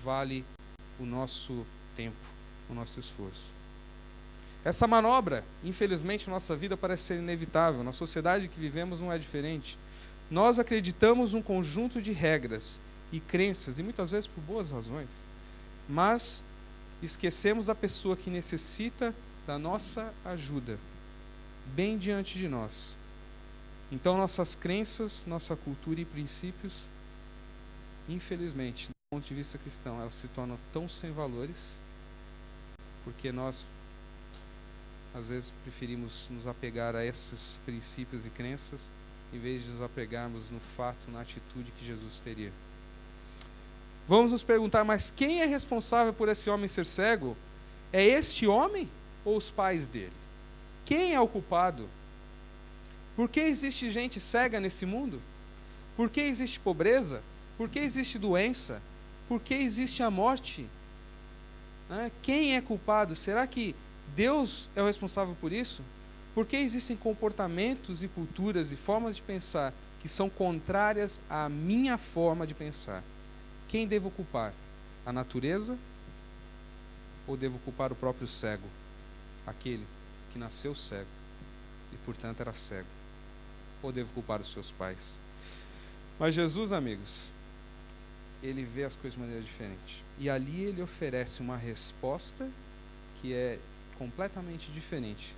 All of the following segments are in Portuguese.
vale o nosso tempo, o nosso esforço. Essa manobra, infelizmente, na nossa vida parece ser inevitável. Na sociedade que vivemos não é diferente. Nós acreditamos num conjunto de regras e crenças, e muitas vezes por boas razões, mas esquecemos a pessoa que necessita da nossa ajuda, bem diante de nós. Então, nossas crenças, nossa cultura e princípios, infelizmente, do ponto de vista cristão, elas se tornam tão sem valores, porque nós, às vezes, preferimos nos apegar a esses princípios e crenças, em vez de nos apegarmos no fato, na atitude que Jesus teria. Vamos nos perguntar, mas quem é responsável por esse homem ser cego? É este homem ou os pais dele? Quem é o culpado? Por que existe gente cega nesse mundo? Por que existe pobreza? Por que existe doença? Por que existe a morte? Quem é culpado? Será que Deus é o responsável por isso? Por que existem comportamentos e culturas e formas de pensar que são contrárias à minha forma de pensar? Quem devo culpar? A natureza? Ou devo culpar o próprio cego? Aquele que nasceu cego e, portanto, era cego. Ou devo culpar os seus pais? Mas Jesus, amigos, ele vê as coisas de maneira diferente. E ali ele oferece uma resposta que é completamente diferente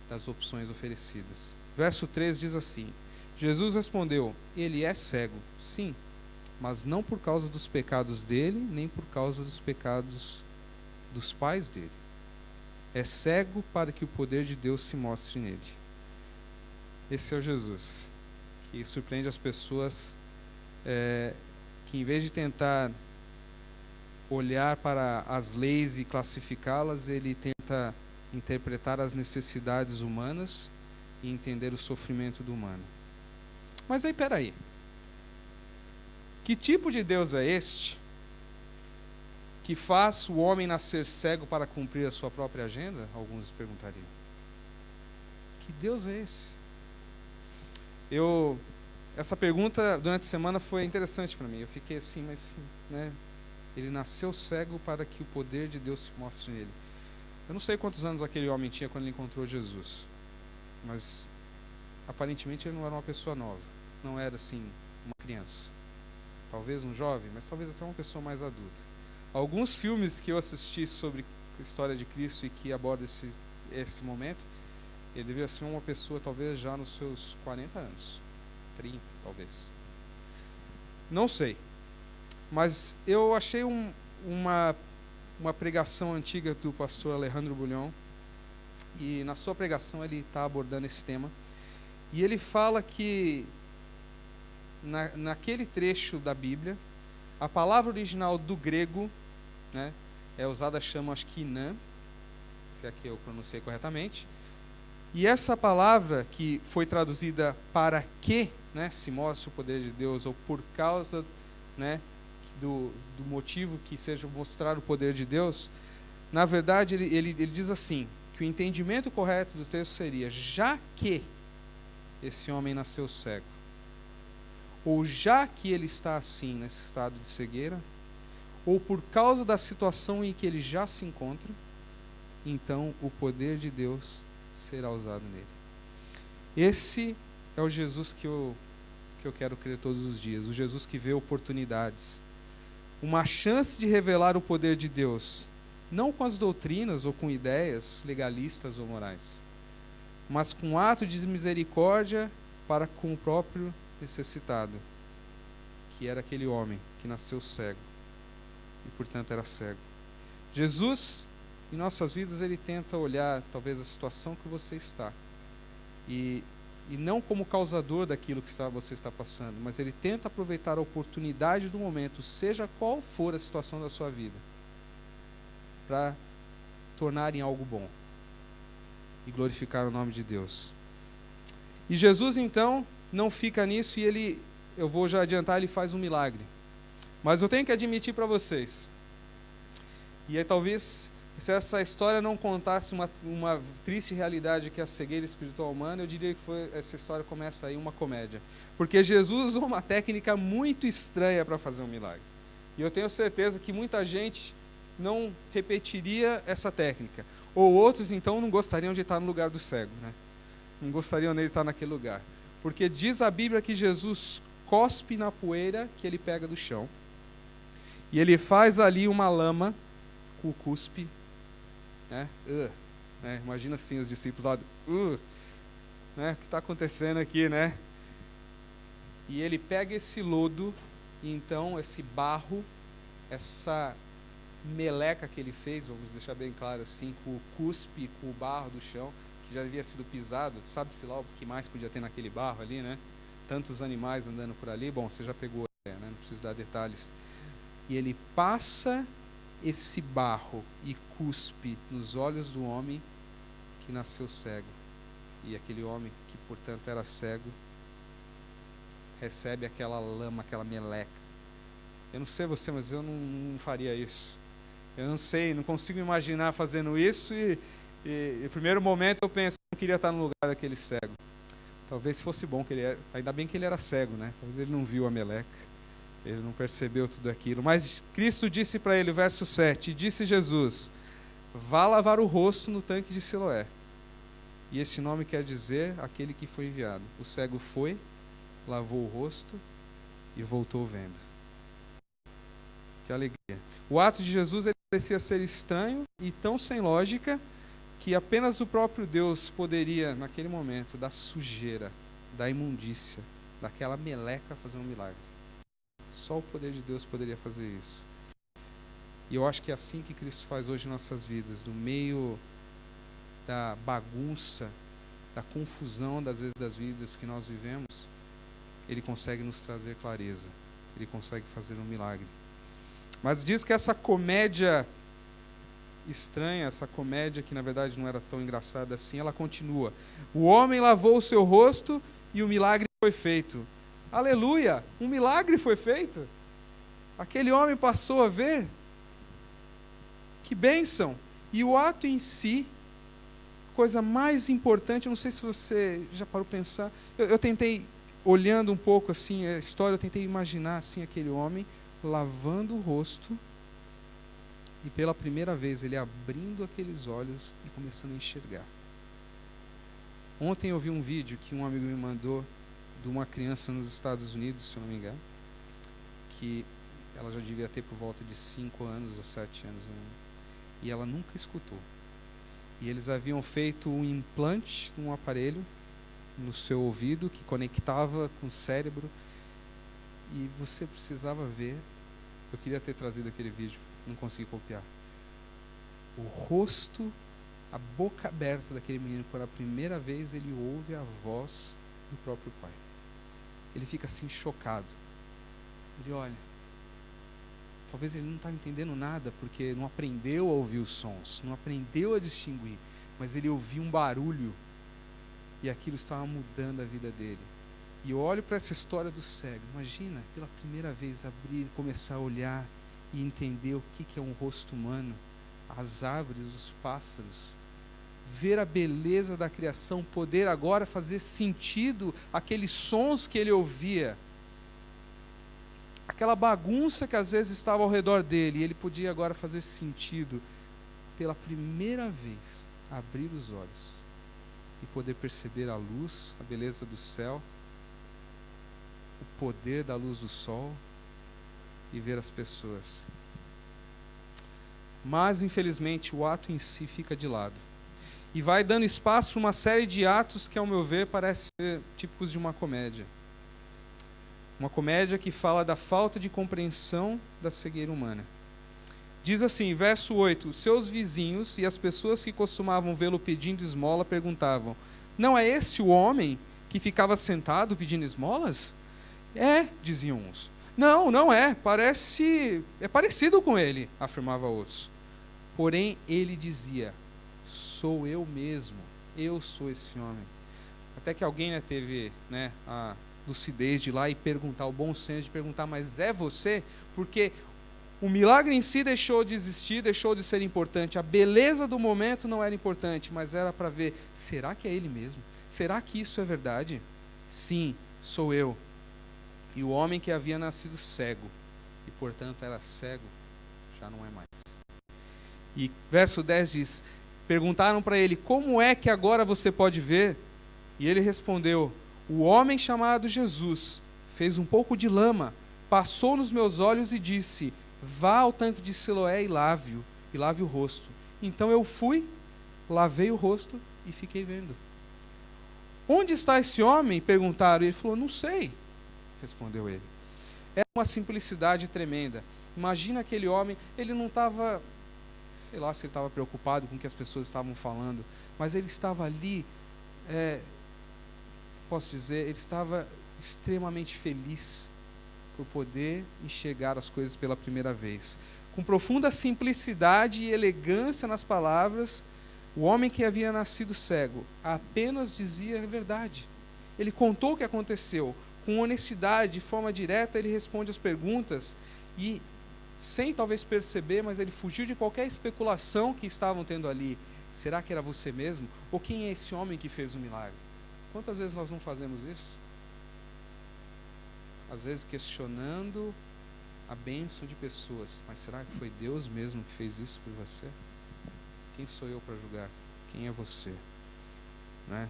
das opções oferecidas. Verso 3 diz assim: Jesus respondeu: ele é cego, sim, mas não por causa dos pecados dele, nem por causa dos pecados dos pais dele. É cego para que o poder de Deus se mostre nele. Esse é o Jesus que surpreende as pessoas, que em vez de tentar olhar para as leis e classificá-las, ele tenta interpretar as necessidades humanas e entender o sofrimento do humano. Mas aí, peraí. Que tipo de Deus é este que faz o homem nascer cego para cumprir a sua própria agenda? Alguns perguntariam. Que Deus é esse? Essa pergunta durante a semana foi interessante para mim. Eu fiquei assim, mas ele nasceu cego para que o poder de Deus se mostre nele. Eu não sei quantos anos aquele homem tinha quando ele encontrou Jesus, mas aparentemente ele não era uma pessoa nova. Não era assim uma criança. Talvez um jovem, mas talvez até uma pessoa mais adulta. Alguns filmes que eu assisti sobre a história de Cristo e que abordam esse momento, ele deveria ser uma pessoa talvez já nos seus 40 anos, 30 talvez. Não sei. Mas eu achei uma pregação antiga do pastor Alejandro Bulhon, e na sua pregação ele está abordando esse tema, e ele fala que naquele trecho da Bíblia, a palavra original do grego, é usada, chama, acho que Inã, se aqui eu pronunciei corretamente, e essa palavra que foi traduzida para que, se mostre o poder de Deus, ou por causa, do motivo que seja mostrar o poder de Deus, na verdade ele diz assim, que o entendimento correto do texto seria: já que esse homem nasceu cego, ou já que ele está assim, nesse estado de cegueira, ou por causa da situação em que ele já se encontra, então o poder de Deus será usado nele. Esse é o Jesus que eu quero crer todos os dias, o Jesus que vê oportunidades, uma chance de revelar o poder de Deus, não com as doutrinas ou com ideias legalistas ou morais, mas com um ato de misericórdia para com o próprio necessitado, que era aquele homem que nasceu cego e, portanto, era cego. Jesus, em nossas vidas, ele tenta olhar talvez a situação que você está e não como causador daquilo que você está passando, mas ele tenta aproveitar a oportunidade do momento, seja qual for a situação da sua vida, para tornar em algo bom e glorificar o nome de Deus. E Jesus, então, não fica nisso, e eu vou já adiantar, ele faz um milagre. Mas eu tenho que admitir para vocês, e aí talvez, se essa história não contasse uma triste realidade que é a cegueira espiritual humana, eu diria que essa história começa aí uma comédia. Porque Jesus usou uma técnica muito estranha para fazer um milagre. E eu tenho certeza que muita gente não repetiria essa técnica. Ou outros, então, não gostariam de estar no lugar do cego, né? Não gostariam de estar naquele lugar. Porque diz a Bíblia que Jesus cospe na poeira que ele pega do chão. E ele faz ali uma lama com o cuspe. Né? Imagina assim os discípulos lá. Né? O que está acontecendo aqui, né? E ele pega esse lodo, e então esse barro, essa meleca que ele fez, vamos deixar bem claro assim, com o cuspe, com o barro do chão, que já havia sido pisado, sabe-se lá o que mais podia ter naquele barro ali, né? Tantos animais andando por ali, bom, você já pegou a ideia, né? Não preciso dar detalhes. E ele passa esse barro e cuspe nos olhos do homem que nasceu cego. E aquele homem que, portanto, era cego, recebe aquela lama, aquela meleca. Eu não sei você, mas eu não faria isso. Eu não sei, não consigo imaginar fazendo isso e no primeiro momento eu penso, eu não queria estar no lugar daquele cego. Talvez fosse bom, ainda bem que ele era cego, né? Talvez ele não viu a meleca, ele não percebeu tudo aquilo. Mas Cristo disse para ele, verso 7, disse Jesus, vá lavar o rosto no tanque de Siloé. E esse nome quer dizer aquele que foi enviado. O cego foi, lavou o rosto e voltou vendo. Que alegria. O ato de Jesus ele parecia ser estranho e tão sem lógica que apenas o próprio Deus poderia, naquele momento, da sujeira, da imundícia, daquela meleca fazer um milagre. Só o poder de Deus poderia fazer isso. E eu acho que é assim que Cristo faz hoje em nossas vidas, no meio da bagunça, da confusão, das vezes, das vidas que nós vivemos, Ele consegue nos trazer clareza. Ele consegue fazer um milagre. Mas diz que essa comédia estranha, essa comédia que na verdade não era tão engraçada assim, ela continua. O homem lavou o seu rosto e o milagre foi feito. Aleluia! Um milagre foi feito. Aquele homem passou a ver. Que bênção! E o ato em si, coisa mais importante, eu não sei se você já parou para pensar, eu tentei, olhando um pouco assim a história, eu tentei imaginar assim aquele homem lavando o rosto e pela primeira vez ele abrindo aqueles olhos e começando a enxergar. Ontem eu vi um vídeo que um amigo me mandou de uma criança nos Estados Unidos, se eu não me engano, que ela já devia ter por volta de 5 anos ou 7 anos, e ela nunca escutou. E eles haviam feito um implante num aparelho no seu ouvido que conectava com o cérebro. E você precisava ver. Eu queria ter trazido aquele vídeo, não consegui copiar. O rosto, a boca aberta daquele menino, pela primeira vez ele ouve a voz do próprio pai. Ele fica assim chocado. Ele olha. Talvez ele não está entendendo nada, porque não aprendeu a ouvir os sons, não aprendeu a distinguir, mas ele ouviu um barulho e aquilo estava mudando a vida dele. E eu olho para essa história do cego, imagina, pela primeira vez abrir, começar a olhar e entender o que é um rosto humano, as árvores, os pássaros, ver a beleza da criação, poder agora fazer sentido aqueles sons que ele ouvia, aquela bagunça que às vezes estava ao redor dele, e ele podia agora fazer sentido, pela primeira vez, abrir os olhos e poder perceber a luz, a beleza do céu, o poder da luz do sol e ver as pessoas. Mas, infelizmente, o ato em si fica de lado. E vai dando espaço para uma série de atos que, ao meu ver, parecem ser típicos de uma comédia. Uma comédia que fala da falta de compreensão da cegueira humana. Diz assim, verso 8, seus vizinhos e as pessoas que costumavam vê-lo pedindo esmola perguntavam, não é esse o homem que ficava sentado pedindo esmolas? É, diziam uns. Não, não é, é parecido com ele, afirmava outros. Porém, ele dizia, sou eu mesmo, eu sou esse homem. Até que alguém teve a lucidez de ir lá e perguntar, o bom senso de perguntar, mas é você? Porque o milagre em si deixou de existir, deixou de ser importante. A beleza do momento não era importante, mas era para ver, será que é ele mesmo? Será que isso é verdade? Sim, sou eu. E o homem que havia nascido cego e, portanto, era cego, já não é mais. E verso 10 diz: perguntaram para ele, como é que agora você pode ver? E ele respondeu: o homem chamado Jesus fez um pouco de lama, passou nos meus olhos e disse: vá ao tanque de Siloé e lave o rosto. Então eu fui, lavei o rosto e fiquei vendo. Onde está esse homem? Perguntaram. E ele falou: não sei, respondeu ele. Era uma simplicidade tremenda. Imagina aquele homem, ele não estava, sei lá se ele estava preocupado com o que as pessoas estavam falando, mas ele estava ali, posso dizer, ele estava extremamente feliz por poder enxergar as coisas pela primeira vez. Com profunda simplicidade e elegância nas palavras, o homem que havia nascido cego apenas dizia a verdade. Ele contou o que aconteceu. Com honestidade, de forma direta, ele responde as perguntas e, sem talvez perceber, mas ele fugiu de qualquer especulação que estavam tendo ali. Será que era você mesmo? Ou quem é esse homem que fez o milagre? Quantas vezes nós não fazemos isso? Às vezes questionando a bênção de pessoas. Mas será que foi Deus mesmo que fez isso por você? Quem sou eu para julgar? Quem é você? Né?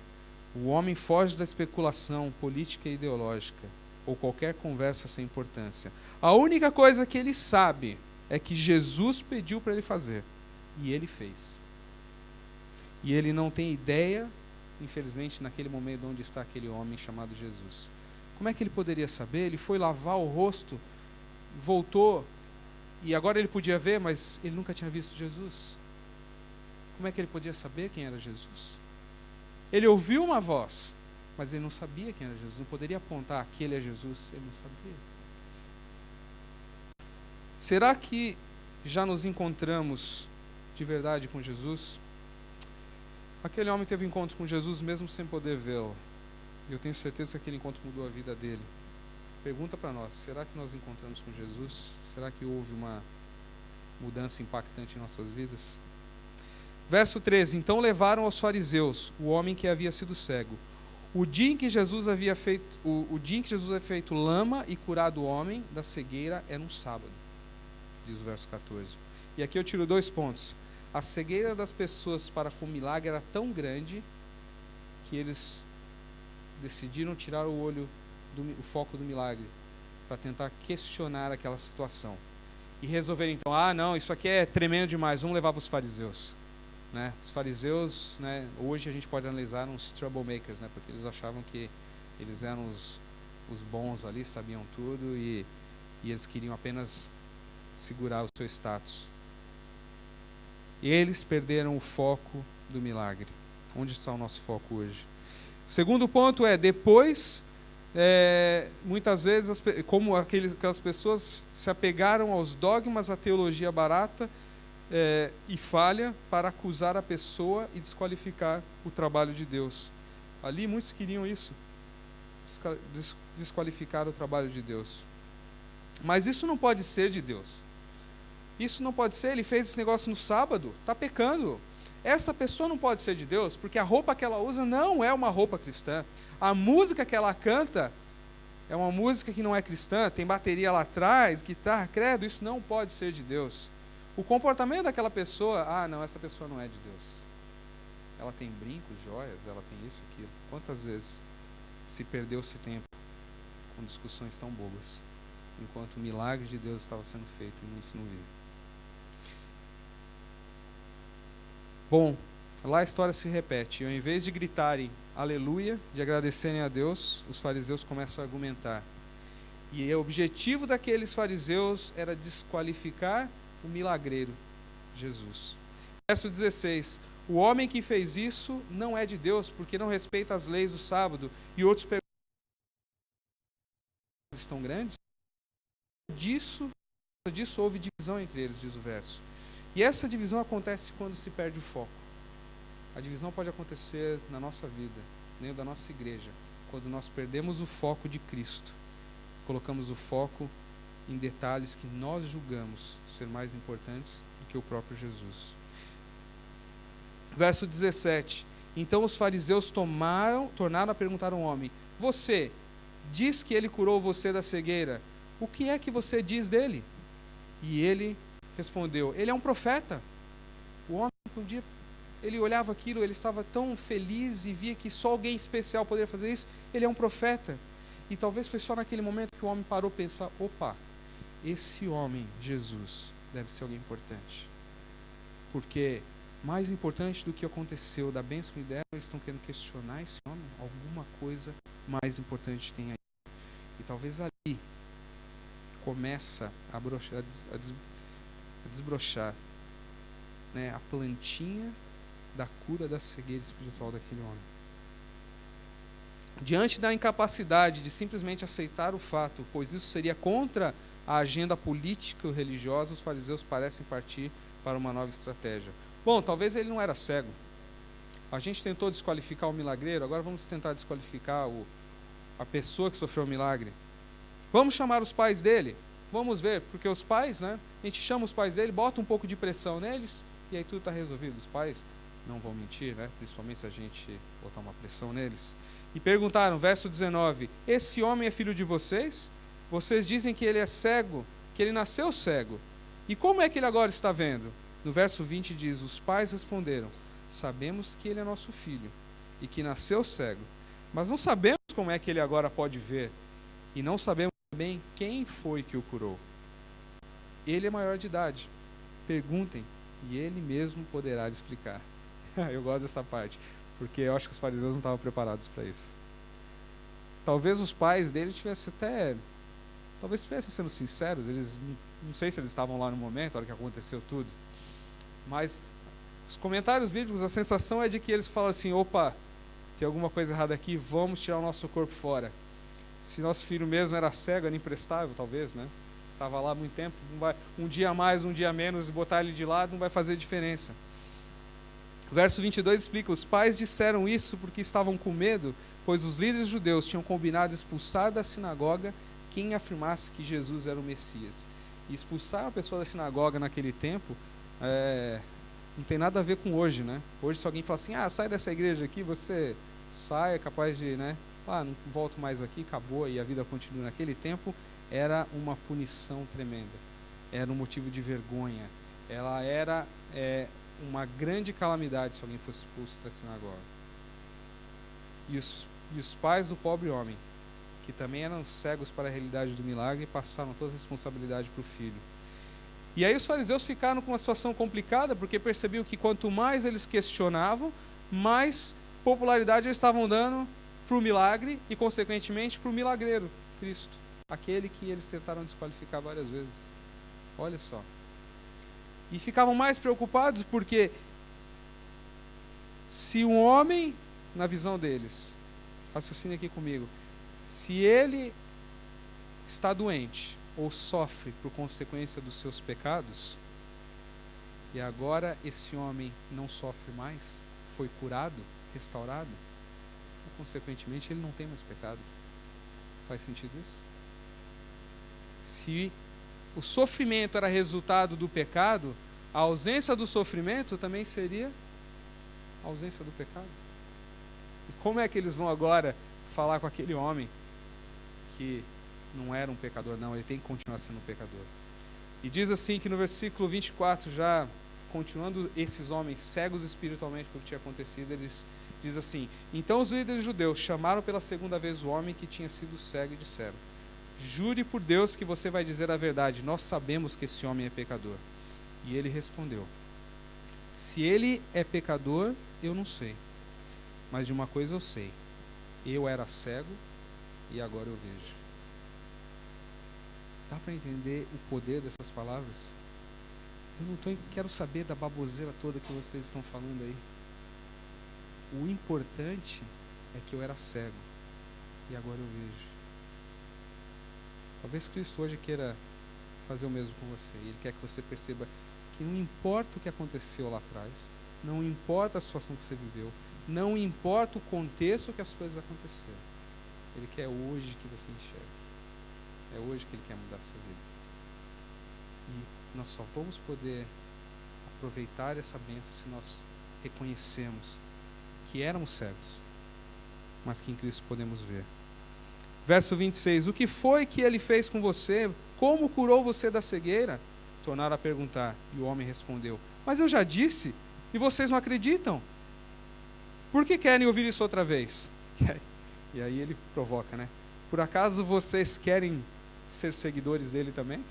O homem foge da especulação política e ideológica, ou qualquer conversa sem importância. A única coisa que ele sabe é que Jesus pediu para ele fazer, e ele fez. E ele não tem ideia, infelizmente, naquele momento onde está aquele homem chamado Jesus. Como é que ele poderia saber? Ele foi lavar o rosto, voltou, e agora ele podia ver, mas ele nunca tinha visto Jesus. Como é que ele podia saber quem era Jesus? Ele ouviu uma voz, mas ele não sabia quem era Jesus. Não poderia apontar, aquele é Jesus. Ele não sabia. Será que já nos encontramos de verdade com Jesus? Aquele homem teve encontro com Jesus mesmo sem poder vê-lo. E eu tenho certeza que aquele encontro mudou a vida dele. Pergunta para nós, será que nós encontramos com Jesus? Será que houve uma mudança impactante em nossas vidas? Verso 13, então levaram aos fariseus o homem que havia sido cego. O dia em que Jesus havia feito lama e curado o homem da cegueira era um sábado, diz o verso 14. E aqui eu tiro 2 pontos. A cegueira das pessoas para com o milagre era tão grande que eles decidiram tirar o foco do milagre para tentar questionar aquela situação. E resolveram então, não, isso aqui é tremendo demais, vamos levar para os fariseus. Né? Os fariseus, né, hoje a gente pode analisar uns troublemakers, né, porque eles achavam que eles eram os bons ali, sabiam tudo e eles queriam apenas segurar o seu status. E eles perderam o foco do milagre. Onde está o nosso foco hoje? O segundo ponto é, depois, muitas vezes, como aquelas pessoas se apegaram aos dogmas, à teologia barata, e falha para acusar a pessoa e desqualificar o trabalho de Deus. Ali muitos queriam isso, desqualificar o trabalho de Deus. Mas isso não pode ser de Deus. Isso não pode ser, ele fez esse negócio no sábado, está pecando. Essa pessoa não pode ser de Deus, porque a roupa que ela usa não é uma roupa cristã. A música que ela canta é uma música que não é cristã, tem bateria lá atrás, guitarra, credo, isso não pode ser de Deus. O comportamento daquela pessoa, não, essa pessoa não é de Deus. Ela tem brincos, joias, ela tem isso, aquilo. Quantas vezes se perdeu-se tempo com discussões tão bobas, enquanto o milagre de Deus estava sendo feito e muitos não viram. Bom, lá a história se repete. Ao invés de gritarem aleluia, de agradecerem a Deus, os fariseus começam a argumentar. E o objetivo daqueles fariseus era desqualificar o milagreiro, Jesus. Verso 16, o homem que fez isso não é de Deus, porque não respeita as leis do sábado. E outros perguntam, tão grandes? Disso houve divisão entre eles, diz o verso. E essa divisão acontece quando se perde o foco. A divisão pode acontecer na nossa vida, dentro da nossa igreja, quando nós perdemos o foco de Cristo, colocamos o foco em detalhes que nós julgamos ser mais importantes do que o próprio Jesus. Verso 17. Então os fariseus tornaram a perguntar ao homem: você diz que ele curou você da cegueira, o que é que você diz dele? E ele respondeu, ele é um profeta. O homem, um dia, ele olhava aquilo, ele estava tão feliz e via que só alguém especial poderia fazer isso. Ele é um profeta. E talvez foi só naquele momento que o homem parou a pensar, opa, esse homem, Jesus, deve ser alguém importante. Porque mais importante do que aconteceu da bênção e dela, eles estão querendo questionar esse homem. Alguma coisa mais importante tem aí. E talvez ali começa a desbrochar, né, a plantinha da cura da cegueira espiritual daquele homem. Diante da incapacidade de simplesmente aceitar o fato, pois isso seria contra a agenda política e religiosa, os fariseus parecem partir para uma nova estratégia. Bom, talvez ele não era cego. A gente tentou desqualificar o milagreiro, agora vamos tentar desqualificar a pessoa que sofreu o milagre. Vamos chamar os pais dele? Vamos ver, porque os pais, né? A gente chama os pais dele, bota um pouco de pressão neles, e aí tudo está resolvido. Os pais não vão mentir, né? Principalmente se a gente botar uma pressão neles. E perguntaram, verso 19, esse homem é filho de vocês? Vocês dizem que ele é cego, que ele nasceu cego. E como é que ele agora está vendo? No verso 20 diz, os pais responderam, sabemos que ele é nosso filho, e que nasceu cego, mas não sabemos como é que ele agora pode ver, e não sabemos também quem foi que o curou. Ele é maior de idade. Perguntem, e ele mesmo poderá lhe explicar. Eu gosto dessa parte, porque eu acho que os fariseus não estavam preparados para isso. Talvez os pais dele tivessem talvez estivessem sendo sinceros, eles, não sei se eles estavam lá no momento, na hora que aconteceu tudo, mas os comentários bíblicos, a sensação é de que eles falam assim, opa, tem alguma coisa errada aqui, vamos tirar o nosso corpo fora. Se nosso filho mesmo era cego, era imprestável, talvez, né? Estava lá há muito tempo, não vai, um dia mais, um dia menos, botar ele de lado não vai fazer diferença. Verso 22 explica, os pais disseram isso porque estavam com medo, pois os líderes judeus tinham combinado expulsar da sinagoga quem afirmasse que Jesus era o Messias. E expulsar uma pessoa da sinagoga naquele tempo não tem nada a ver com hoje, né? Hoje se alguém fala assim, sai dessa igreja aqui, você sai, é capaz de, né? Não volto mais aqui, acabou e a vida continua. Naquele tempo era uma punição tremenda, era um motivo de vergonha, ela era uma grande calamidade se alguém fosse expulso da sinagoga. E os pais do pobre homem, que também eram cegos para a realidade do milagre, passaram toda a responsabilidade para o filho. E aí os fariseus ficaram com uma situação complicada, porque percebiam que quanto mais eles questionavam, mais popularidade eles estavam dando para o milagre e, consequentemente, para o milagreiro, Cristo, aquele que eles tentaram desqualificar várias vezes. Olha só. E ficavam mais preocupados porque se um homem, na visão deles, raciocine aqui comigo, se ele está doente ou sofre por consequência dos seus pecados, e agora esse homem não sofre mais, foi curado, restaurado, então, consequentemente ele não tem mais pecado. Faz sentido isso? Se o sofrimento era resultado do pecado, a ausência do sofrimento também seria a ausência do pecado. E como é que eles vão agora falar com aquele homem que não era um pecador? Não, ele tem que continuar sendo um pecador. E diz assim que no versículo 24, já continuando esses homens cegos espiritualmente pelo que tinha acontecido, eles diz assim, então os líderes judeus chamaram pela segunda vez o homem que tinha sido cego e disseram, jure por Deus que você vai dizer a verdade, nós sabemos que esse homem é pecador. E ele respondeu, se ele é pecador, eu não sei, mas de uma coisa eu sei, eu era cego e agora eu vejo. Dá para entender o poder dessas palavras? Eu não quero saber da baboseira toda que vocês estão falando aí. O importante é que eu era cego e agora eu vejo. Talvez Cristo hoje queira fazer o mesmo com você. Ele quer que você perceba que não importa o que aconteceu lá atrás, não importa a situação que você viveu, não importa o contexto que as coisas aconteceram. Ele quer hoje que você enxergue. É hoje que Ele quer mudar a sua vida. E nós só vamos poder aproveitar essa bênção se nós reconhecemos que éramos cegos, mas que em Cristo podemos ver. Verso 26, o que foi que ele fez com você? Como curou você da cegueira? Tornaram a perguntar, e o homem respondeu, mas eu já disse, e vocês não acreditam. Por que querem ouvir isso outra vez? E aí ele provoca, né? Por acaso vocês querem ser seguidores dele também?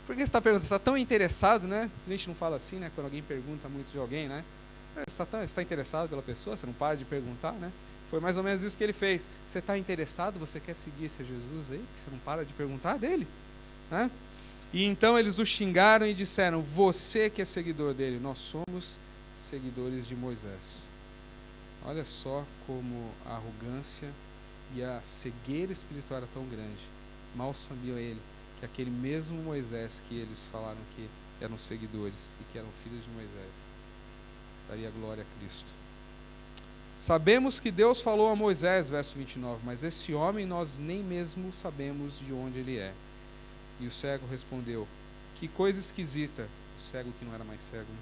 Por que você está perguntando? Você está tão interessado, né? A gente não fala assim, né? Quando alguém pergunta muito de alguém, né? Você está interessado pela pessoa? Você não para de perguntar, né? Foi mais ou menos isso que ele fez. Você está interessado? Você quer seguir esse Jesus aí? Que você não para de perguntar dele? Né? E então eles o xingaram e disseram, você que é seguidor dele, nós somos seguidores de Moisés. Olha só como a arrogância e a cegueira espiritual era tão grande. Mal sabia ele que aquele mesmo Moisés que eles falaram que eram seguidores e que eram filhos de Moisés, daria glória a Cristo. Sabemos que Deus falou a Moisés, verso 29, mas esse homem nós nem mesmo sabemos de onde ele é. E o cego respondeu, que coisa esquisita. O cego que não era mais cego, né?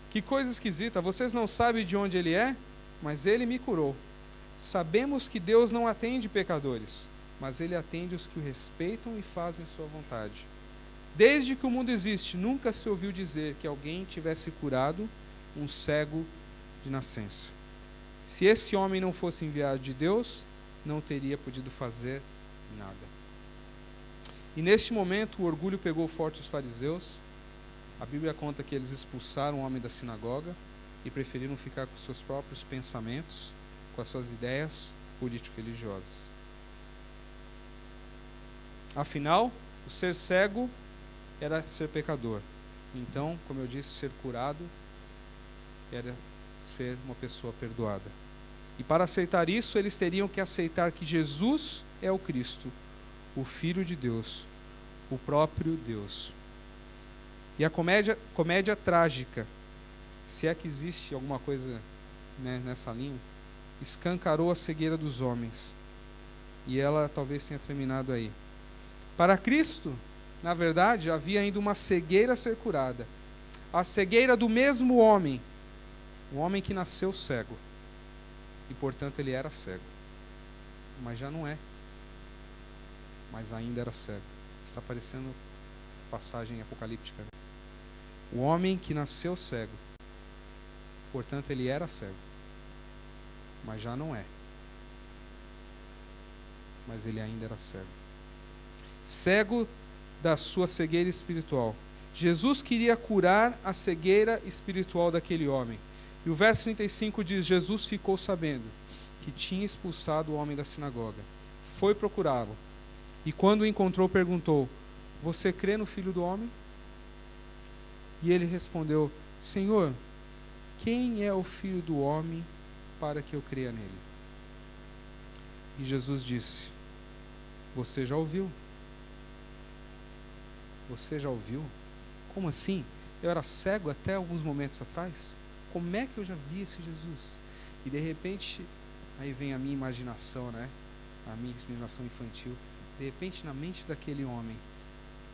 Que coisa esquisita, vocês não sabem de onde ele é? Mas ele me curou. Sabemos que Deus não atende pecadores, mas ele atende os que o respeitam e fazem sua vontade. Desde que o mundo existe, nunca se ouviu dizer que alguém tivesse curado um cego de nascença. Se esse homem não fosse enviado de Deus, não teria podido fazer nada. E neste momento o orgulho pegou forte os fariseus. A Bíblia conta que eles expulsaram o homem da sinagoga e preferiram ficar com seus próprios pensamentos, com as suas ideias político-religiosas. Afinal, o ser cego era ser pecador. Então, como eu disse, ser curado era ser uma pessoa perdoada. E para aceitar isso, eles teriam que aceitar que Jesus é o Cristo, o Filho de Deus, o próprio Deus. E a comédia trágica, se é que existe alguma coisa, né, nessa linha, escancarou a cegueira dos homens. E ela talvez tenha terminado aí. Para Cristo, na verdade, havia ainda uma cegueira a ser curada. A cegueira do mesmo homem, o homem que nasceu cego. E, portanto, ele era cego. Mas já não é. Mas ainda era cego. Está parecendo passagem apocalíptica. O homem que nasceu cego. Portanto, ele era cego. Mas já não é. Mas ele ainda era cego. Cego da sua cegueira espiritual. Jesus queria curar a cegueira espiritual daquele homem. E o verso 35 diz, Jesus ficou sabendo que tinha expulsado o homem da sinagoga. Foi procurá-lo. E quando o encontrou, perguntou, você crê no Filho do Homem? E ele respondeu, Senhor, quem é o Filho do Homem para que eu creia nele? E Jesus disse, você já ouviu? Você já ouviu? Como assim? Eu era cego até alguns momentos atrás? Como é que eu já vi esse Jesus? E de repente, aí vem a minha imaginação, né? A minha imaginação infantil. De repente, na mente daquele homem,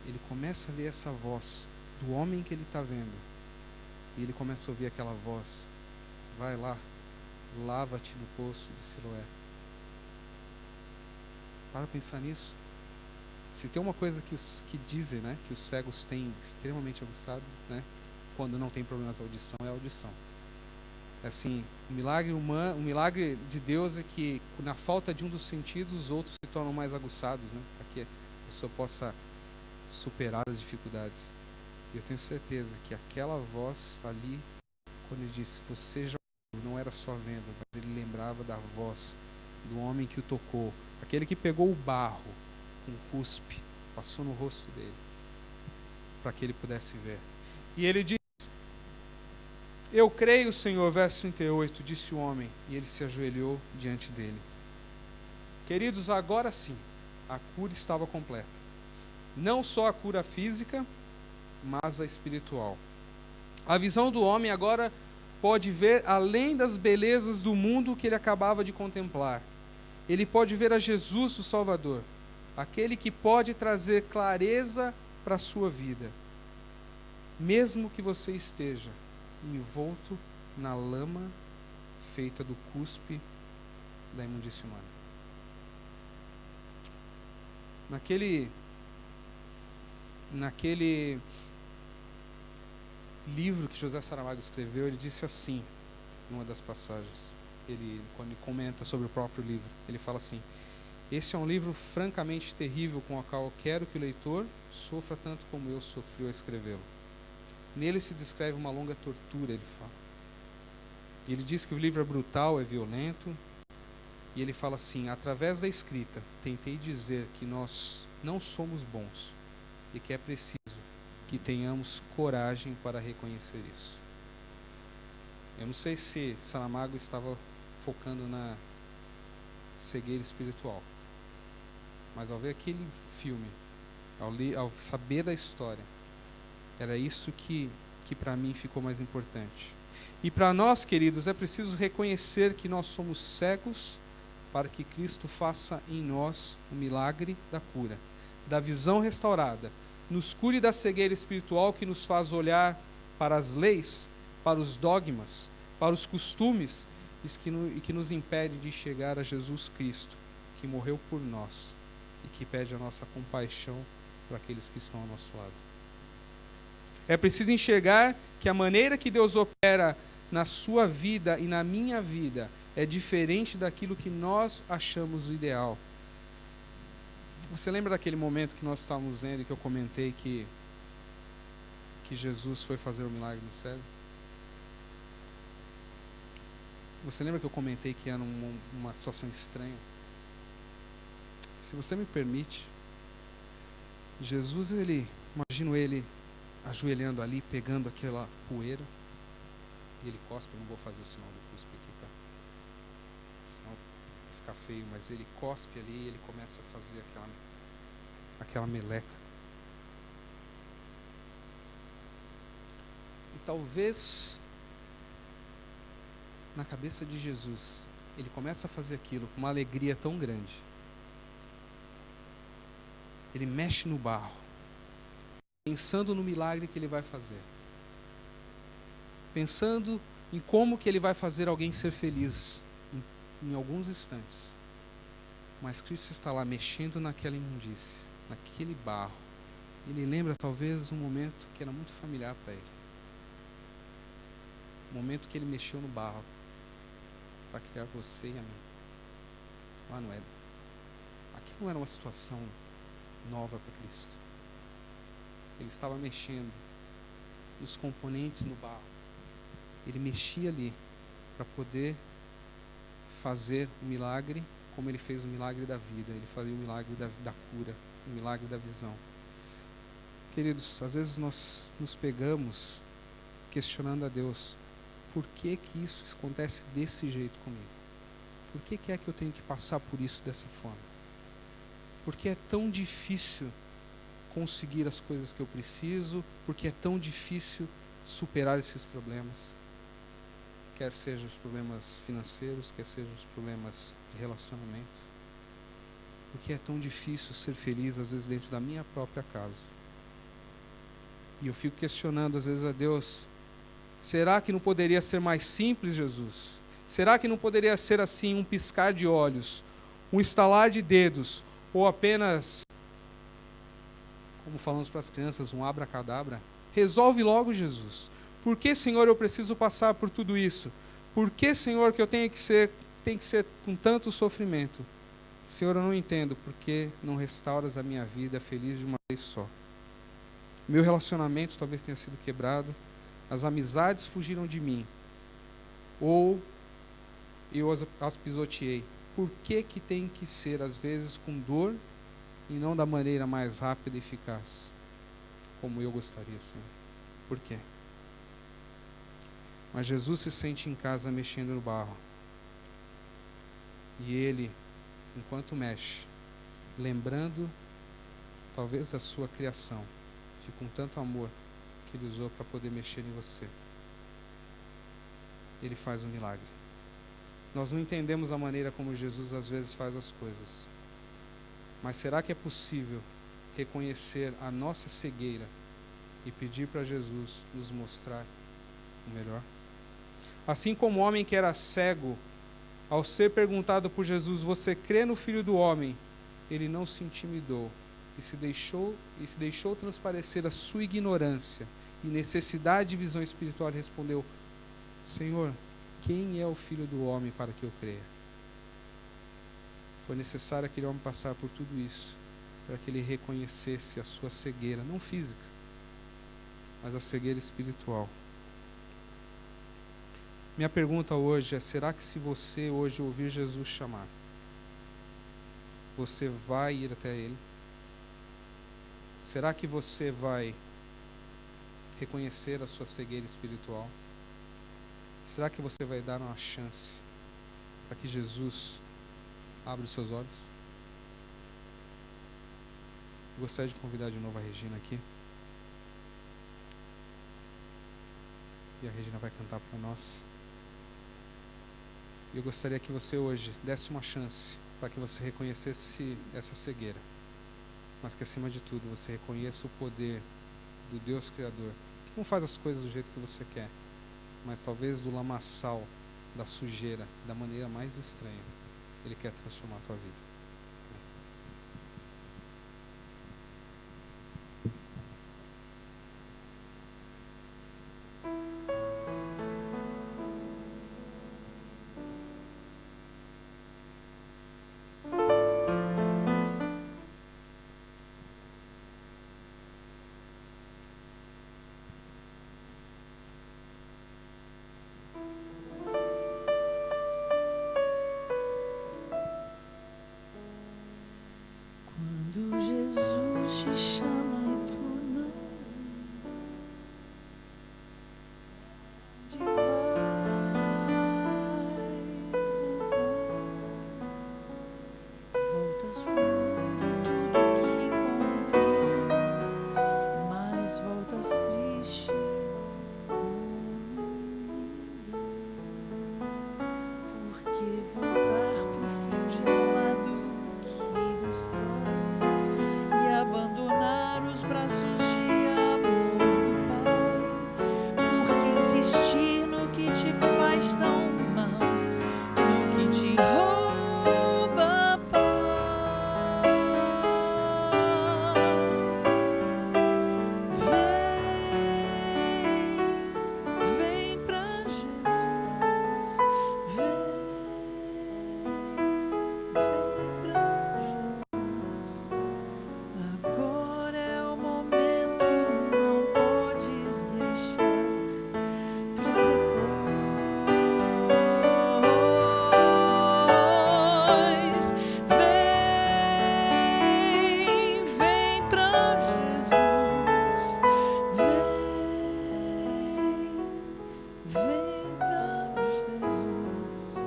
ele começa a ver essa voz do homem que ele está vendo. E ele começa a ouvir aquela voz. Vai lá, lava-te no poço de Siloé. Para pensar nisso. Se tem uma coisa que dizem, né, que os cegos têm extremamente aguçado, né, quando não tem problemas de audição, é a audição. Assim, o milagre de Deus é que na falta de um dos sentidos, os outros se tornam mais aguçados, né, para que a pessoa possa superar as dificuldades. E eu tenho certeza que aquela voz ali, quando ele disse, você já ouviu, não era só vendo, mas ele lembrava da voz do homem que o tocou, aquele que pegou o barro com cuspe, passou no rosto dele, para que ele pudesse ver. E ele diz, eu creio, Senhor, verso 38, disse o homem, e ele se ajoelhou diante dele. Queridos, agora sim, a cura estava completa. Não só a cura física, mas a espiritual. A visão do homem agora pode ver além das belezas do mundo que ele acabava de contemplar. Ele pode ver a Jesus, o Salvador, aquele que pode trazer clareza para a sua vida, mesmo que você esteja envolto na lama feita do cuspe da imundícia humana. naquele livro que José Saramago escreveu, ele disse assim, numa das passagens, quando ele comenta sobre o próprio livro, ele fala assim: esse é um livro francamente terrível com o qual quero que o leitor sofra tanto como eu sofri ao escrevê-lo. Nele se descreve uma longa tortura, ele fala. E ele diz que o livro é brutal, é violento, e ele fala assim: através da escrita, tentei dizer que nós não somos bons e que é preciso que tenhamos coragem para reconhecer isso. Eu não sei se Saramago estava focando na cegueira espiritual, mas ao ver aquele filme, ao saber da história, era isso que para mim ficou mais importante. E para nós, queridos, é preciso reconhecer que nós somos cegos para que Cristo faça em nós o milagre da cura, da visão restaurada, nos cure da cegueira espiritual que nos faz olhar para as leis, para os dogmas, para os costumes e que nos impede de chegar a Jesus Cristo, que morreu por nós e que pede a nossa compaixão para aqueles que estão ao nosso lado. É preciso enxergar que a maneira que Deus opera na sua vida e na minha vida é diferente daquilo que nós achamos o ideal. Você lembra daquele momento que nós estávamos lendo e que eu comentei que Jesus foi fazer o milagre no céu? Você lembra que eu comentei que era uma situação estranha? Se você me permite, Jesus, imagino ele ajoelhando ali, pegando aquela poeira, e ele cospe. Eu não vou fazer o sinal do cuspe aqui, tá? Senão vai ficar feio, mas ele cospe ali e ele começa a fazer aquela meleca. E talvez na cabeça de Jesus, ele começa a fazer aquilo com uma alegria tão grande. Ele mexe no barro, pensando no milagre que ele vai fazer, pensando em como que ele vai fazer alguém ser feliz em alguns instantes. Mas Cristo está lá mexendo naquela imundície, naquele barro. Ele lembra talvez um momento que era muito familiar para ele, o momento que ele mexeu no barro para criar você e a mim. Lá no Éden. Aqui não era uma situação nova para Cristo. Ele estava mexendo nos componentes no barro. Ele mexia ali para poder fazer o milagre, como ele fez o milagre da vida. Ele fazia o milagre da cura, o milagre da visão. Queridos, às vezes nós nos pegamos questionando a Deus: por que isso acontece desse jeito comigo? Por que é que eu tenho que passar por isso dessa forma? Por que é tão difícil conseguir as coisas que eu preciso? Por que é tão difícil superar esses problemas? Quer sejam os problemas financeiros, quer sejam os problemas de relacionamento. Por que é tão difícil ser feliz, às vezes, dentro da minha própria casa? E eu fico questionando, às vezes, a Deus: será que não poderia ser mais simples, Jesus? Será que não poderia ser assim, um piscar de olhos, um estalar de dedos, ou apenas, como falamos para as crianças, um abracadabra? Resolve logo, Jesus. Por que, Senhor, eu preciso passar por tudo isso? Por que, Senhor, que eu tem que ser com tanto sofrimento? Senhor, eu não entendo por que não restauras a minha vida feliz de uma vez só. Meu relacionamento talvez tenha sido quebrado, as amizades fugiram de mim, ou eu as pisoteei. Por que tem que ser, às vezes, com dor e não da maneira mais rápida e eficaz, como eu gostaria, Senhor? Por quê? Mas Jesus se sente em casa mexendo no barro. E ele, enquanto mexe, lembrando talvez da sua criação, de com tanto amor que ele usou para poder mexer em você, ele faz um milagre. Nós não entendemos a maneira como Jesus às vezes faz as coisas. Mas será que é possível reconhecer a nossa cegueira e pedir para Jesus nos mostrar o melhor? Assim como o homem que era cego, ao ser perguntado por Jesus: você crê no Filho do Homem? ele não se intimidou e se deixou transparecer a sua ignorância e necessidade de visão espiritual. Ele respondeu: Senhor, quem é o Filho do Homem para que eu creia? Foi necessário aquele homem passar por tudo isso para que ele reconhecesse a sua cegueira, não física, mas a cegueira espiritual. Minha pergunta hoje é: será que se você hoje ouvir Jesus chamar, você vai ir até Ele? Será que você vai reconhecer a sua cegueira espiritual? Será que você vai dar uma chance para que Jesus abra os seus olhos? Eu gostaria de convidar de novo a Regina aqui. E a Regina vai cantar para nós. E eu gostaria que você hoje desse uma chance para que você reconhecesse essa cegueira, mas que acima de tudo você reconheça o poder do Deus Criador, que não faz as coisas do jeito que você quer, mas talvez do lamaçal, da sujeira, da maneira mais estranha, Ele quer transformar a tua vida. Te chama e tu não. Onde vais então? Voltas pro mundo e tudo que contém, mas voltas triste porque voltar pro frio gelado que destrói e abandonar os braços de amor do Pai, porque insistir no que te faz tão mal, no que te rouba a paz. Vem pra Jesus, vem pra Jesus. Agora é o momento, não podes deixar pra depois. Vem pra Jesus, vem pra Jesus.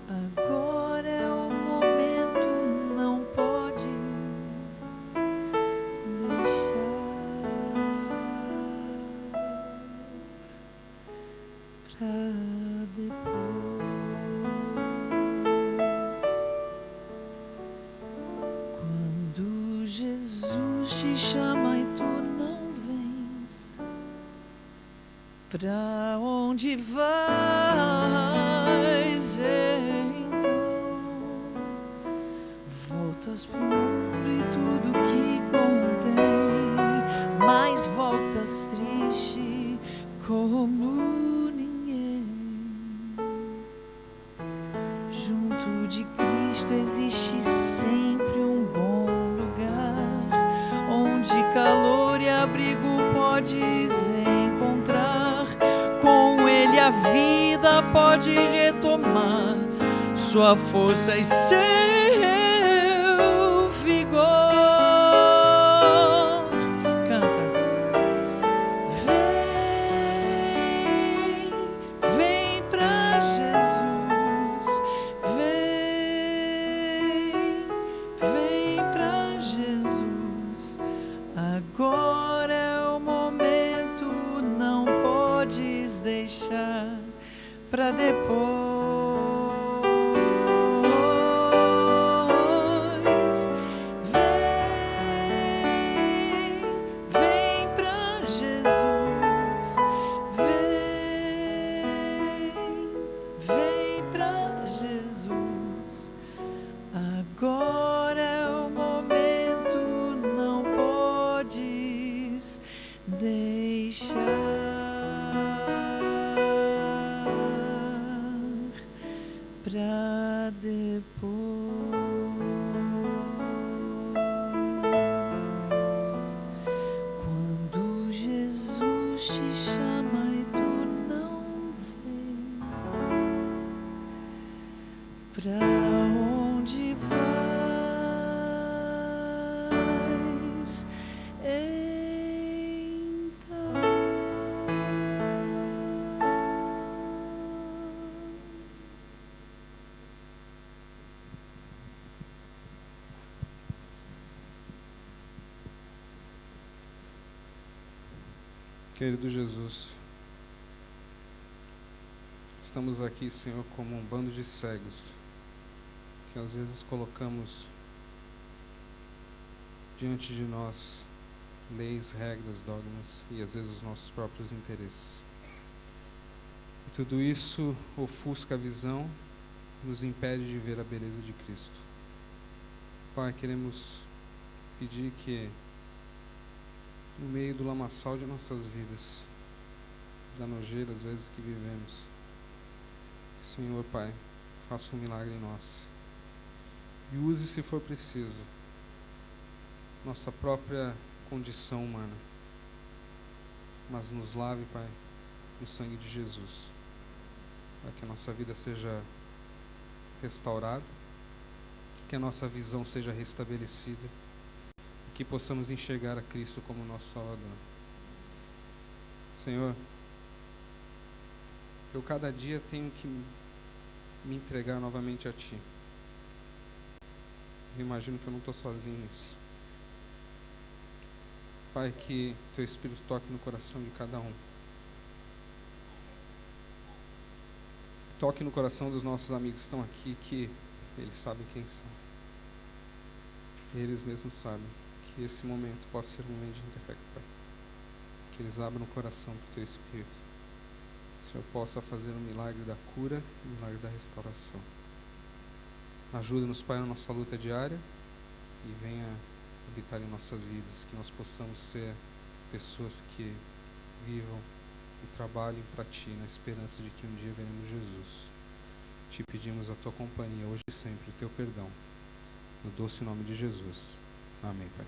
Agora é o momento, não podes deixar pra depois. Quando Jesus te chama e tu não vens, pra onde vais então? Voltas pro mundo e tudo que contém, mas voltas triste como ninguém. Junto de Cristo existe sempre um bom lugar, onde calor e abrigo podes encontrar. Com Ele a vida pode retomar sua força e seu vigor. Canta. Vem pra Jesus, vem pra Jesus. Agora é o momento, não podes deixar pra depois. Vem pra Jesus, vem pra Jesus. Agora é o deixar pra depois. Quando Jesus te chama e tu não vês, pra onde vais? Querido Jesus, estamos aqui, Senhor, como um bando de cegos, que às vezes colocamos diante de nós leis, regras, dogmas e às vezes os nossos próprios interesses. E tudo isso ofusca a visão, nos impede de ver a beleza de Cristo. Pai, queremos pedir que no meio do lamaçal de nossas vidas, da nojeira às vezes que vivemos, Senhor, Pai, faça um milagre em nós. E use, se for preciso, nossa própria condição humana, mas nos lave, Pai, no sangue de Jesus, para que a nossa vida seja restaurada, que a nossa visão seja restabelecida, que possamos enxergar a Cristo como nosso Salvador. Senhor, eu cada dia tenho que me entregar novamente a Ti. Eu imagino que eu não estou sozinho nisso. Pai, que Teu Espírito toque no coração de cada um. Toque no coração dos nossos amigos que estão aqui, que eles sabem quem são. Eles mesmos sabem. Que esse momento possa ser um momento de entrega, Pai. Que eles abram o coração para o Teu Espírito. Que o Senhor possa fazer um milagre da cura e um milagre da restauração. Ajuda-nos, Pai, na nossa luta diária e venha habitar em nossas vidas. Que nós possamos ser pessoas que vivam e trabalhem para Ti, na esperança de que um dia veremos Jesus. Te pedimos a Tua companhia hoje e sempre, o Teu perdão. No doce nome de Jesus. Amém, Pai.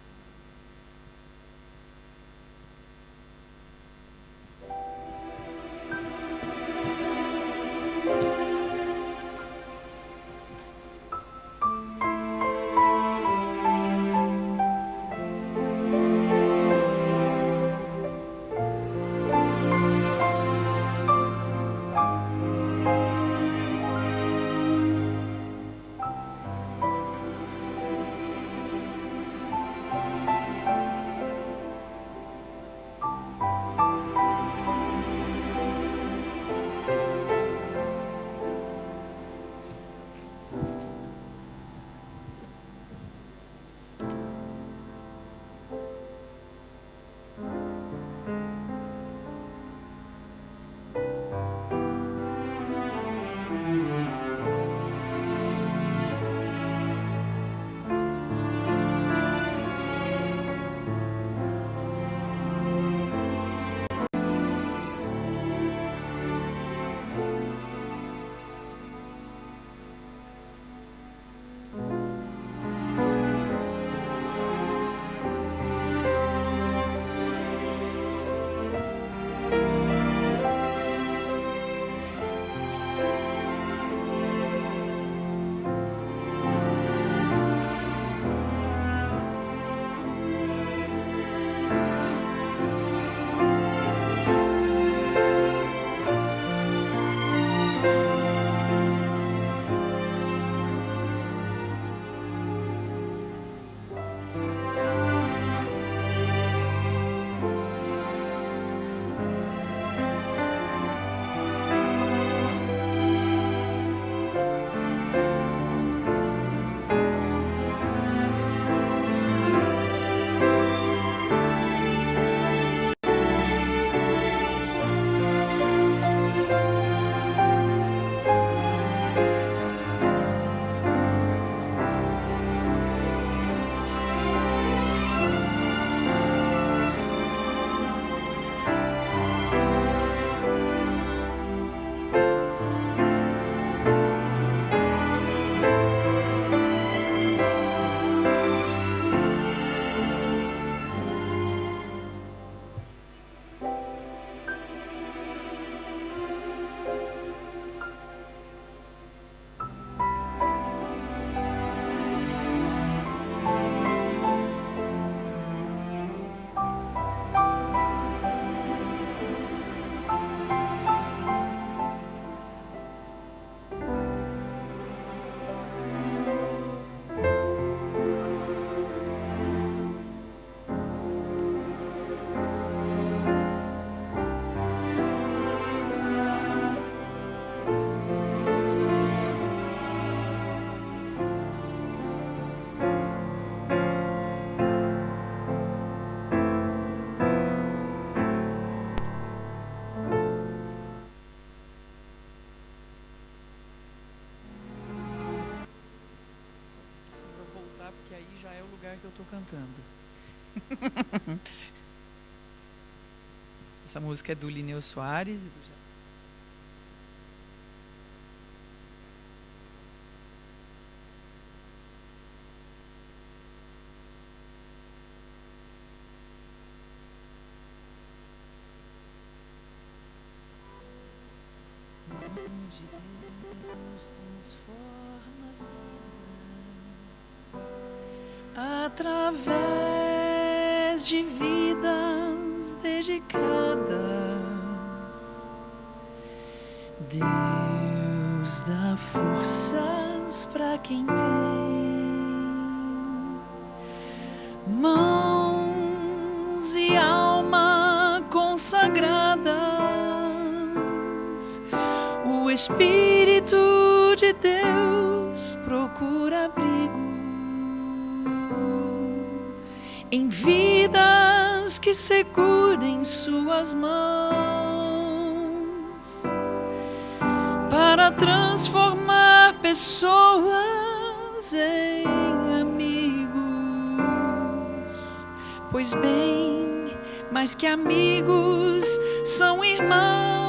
que já é o lugar que eu estou cantando. Essa música é do Lineu Soares e do Jacques. De Deus transforma vidas através de vidas dedicadas. Deus dá forças para quem tem mãos e alma consagradas. O Espírito de Deus procura abrigo em vidas que segurem suas mãos para transformar pessoas em amigos. Pois bem, mais que amigos, são irmãos.